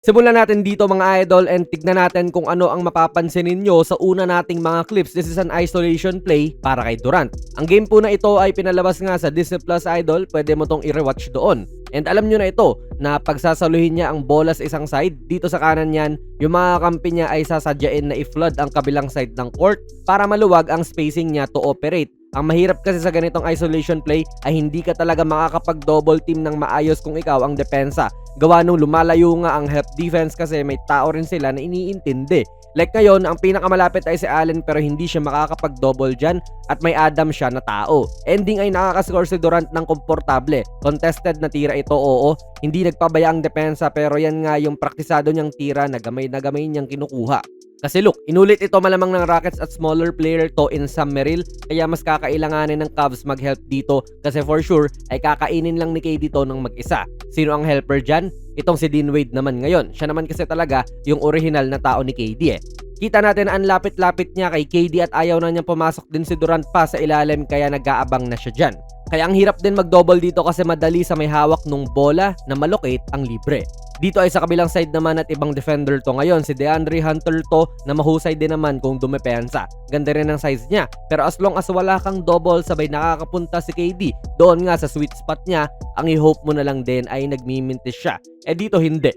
Simulan natin dito mga idol and tignan natin kung ano ang mapapansin ninyo sa una nating mga clips. This is an isolation play para kay Durant. Ang game po na ito ay pinalabas nga sa Disney Plus idol, pwede mo tong i-rewatch doon. And alam nyo na ito, na pagsasaluhin niya ang bola sa isang side, dito sa kanan niyan, yung mga kampi niya ay sasadyain na i-flood ang kabilang side ng court para maluwag ang spacing niya to operate. Ang mahirap kasi sa ganitong isolation play ay hindi ka talaga makakapag-double team ng maayos kung ikaw ang depensa. Gawa nung lumalayo nga ang help defense kasi may tao rin sila na iniintindi. Like ngayon, ang pinakamalapit ay si Allen pero hindi siya makakapag-double dyan at may Adam siya na tao. Ending ay nakakascore si Durant ng komportable. Contested na tira ito, oo. Hindi nagpabaya ang depensa pero yan nga yung praktisado niyang tira na gamay niyang kinukuha. Kasi look, inulit ito malamang ng Rockets at smaller player to in Sam Merrill, kaya mas kakailanganin ng Cavs mag-help dito kasi for sure ay kakainin lang ni KD to ng mag-isa. Sino ang helper dyan? Itong si Dean Wade naman ngayon. Siya naman kasi talaga yung original na tao ni KD eh. Kita natin ang lapit-lapit niya kay KD at ayaw na niyang pumasok din si Durant pa sa ilalim kaya nag-aabang na siya dyan. Kaya ang hirap din mag-double dito kasi madali sa may hawak nung bola na malocate ang libre. Dito ay sa kabilang side naman at ibang defender to ngayon, si DeAndre Hunter to na mahusay din naman kung dumepensa. Ganda rin ang size niya, pero as long as wala kang double sabay nakakapunta si KD, doon nga sa sweet spot niya, ang i-hope mo na lang din ay nagmimintis siya. Eh dito hindi.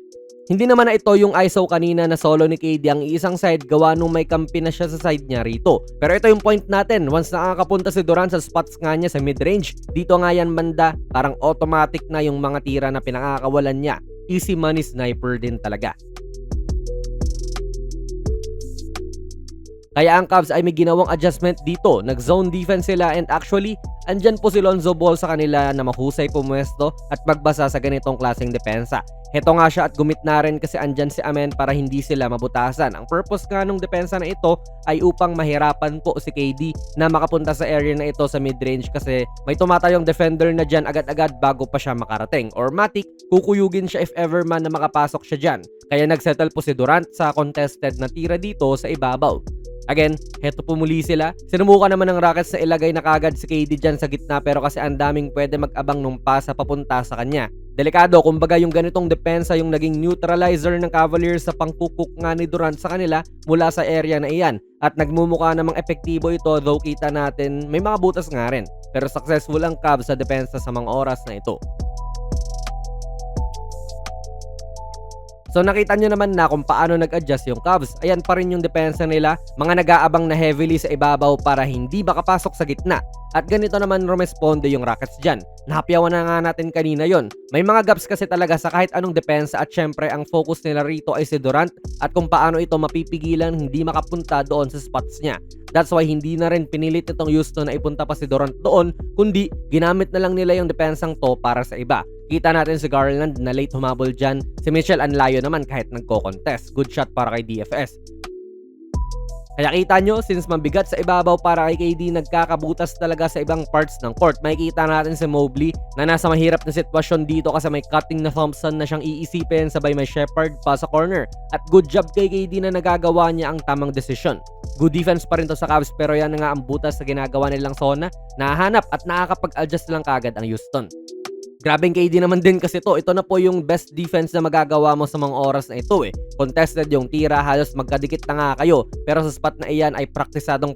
Hindi naman na ito yung ISO kanina na solo ni KD ang isang side gawa nung may kampi na siya sa side niya rito. Pero ito yung point natin, once nakakapunta si Durant sa spots nga niya sa mid-range, dito nga yan banda, parang automatic na yung mga tira na pinakakawalan niya. Easy money sniper din talaga. Kaya ang Cavs ay may ginawang adjustment dito. Nag-zone defense sila and actually, andyan po si Lonzo Ball sa kanila na mahusay pumuesto at magbasa sa ganitong klaseng depensa. Heto nga siya at gumit na rin kasi andyan si Amen para hindi sila mabutasan. Ang purpose nga nung depensa na ito ay upang mahirapan po si KD na makapunta sa area na ito sa mid-range kasi may tumatayong defender na dyan agad-agad bago pa siya makarating. Or matik, kukuyugin siya if ever man na makapasok siya dyan. Kaya nagsettle po si Durant sa contested na tira dito sa ibabaw. Again, heto pumuli sila. Sinumukan naman ng Rockets na ilagay na kagad si KD dyan sa gitna pero kasi ang daming pwede mag-abang nung pasa papunta sa kanya. Delikado, kumbaga yung ganitong depensa yung naging neutralizer ng Cavaliers sa pangkukuk nga ni Durant sa kanila mula sa area na iyan. At nagmumukha namang epektibo ito though kita natin may mga butas nga rin. Pero successful ang Cavs sa depensa sa mga oras na ito. So nakita nyo naman na kung paano nag-adjust yung Cavs. Ayan pa rin yung depensa nila, mga nag-aabang na heavily sa ibabaw para hindi makapasok sa gitna. At ganito naman rumesponde yung Rockets dyan. Nahapyawan na nga natin kanina yon. May mga gaps kasi talaga sa kahit anong depensa at syempre ang focus nila rito ay si Durant at kung paano ito mapipigilan hindi makapunta doon sa spots niya. That's why hindi na rin pinilit itong Houston na ipunta pa si Durant doon, kundi ginamit na lang nila yung depensang to para sa iba. Kita natin si Garland na late humabol dyan. Si Mitchell Anlayo naman kahit nagko-contest. Good shot para kay DFS. Kaya kita nyo, since mabigat sa ibabaw para kay KD, nagkakabutas talaga sa ibang parts ng court. Makikita natin si Mobley na nasa mahirap na sitwasyon dito kasi may cutting na Thompson na siyang iisipin sabay may Shepard pa sa corner. At good job kay KD na nagagawa niya ang tamang desisyon. Good defense pa rin to sa Cavs pero yan na nga ang butas sa ginagawa nilang zona. Nahanap at nakakapag-adjust lang kagad ang Houston. Grabing KD naman din kasi to. Ito na po yung best defense na magagawa mo sa mga oras na ito eh. Contested yung tira, halos magkadikit na nga kayo. Pero sa spot na iyan ay praktisado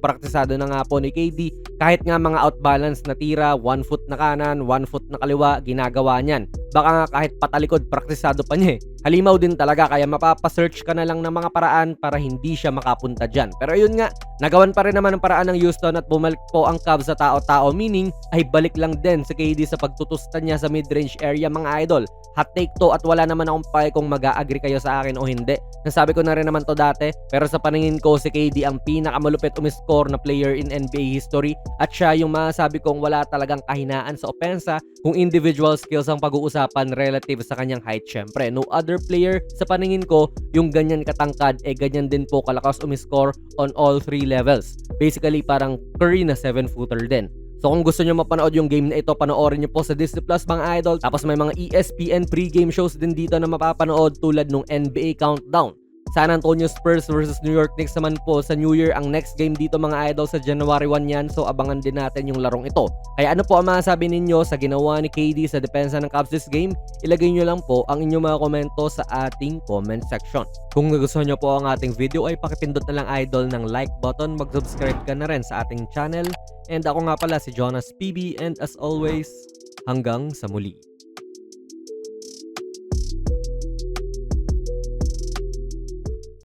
na nga po ni KD. Kahit nga mga outbalance na tira, 1 foot na kanan, 1 foot na kaliwa, ginagawa niyan. Baka nga kahit patalikod, praktisado pa niya eh. Halimaw din talaga kaya mapapasearch ka na lang ng mga paraan para hindi siya makapunta dyan. Pero yun nga, nagawan pa rin naman ang paraan ng Houston at bumalik po ang Cavs sa tao-tao, meaning ay balik lang din si KD sa pagtutusta niya sa mid-range area mga idol. Hot take to at wala naman akong pake kung mag-a-agree kayo sa akin o hindi. Nasabi ko na rin naman to dati pero sa paningin ko si KD ang pinakamalupit umiscore na player in NBA history at siya yung masasabi kong wala talagang kahinaan sa opensa kung individual skills ang pag-uusapan relative sa kanyang height syempre. No other player sa paningin ko yung ganyan katangkad ganyan din po kalakas umiscore on all 3 levels. Basically parang Curry na 7-footer din. So kung gusto nyo mapanood yung game na ito, panoorin nyo po sa Disney Plus mga idol. Tapos may mga ESPN pre-game shows din dito na mapapanood tulad nung NBA Countdown. San Antonio Spurs versus New York Knicks naman po sa New Year ang next game dito mga idol, sa January 1 yan. So abangan din natin yung larong ito. Kaya ano po ang masasabi ninyo sa ginawa ni KD sa depensa ng Cavs this game? Ilagay nyo lang po ang inyong mga komento sa ating comment section. Kung nagustuhan nyo po ang ating video ay pakipindot na lang idol ng like button, mag-subscribe ka na rin sa ating channel. And ako nga pala si Jonas PB, and as always, hanggang sa muli.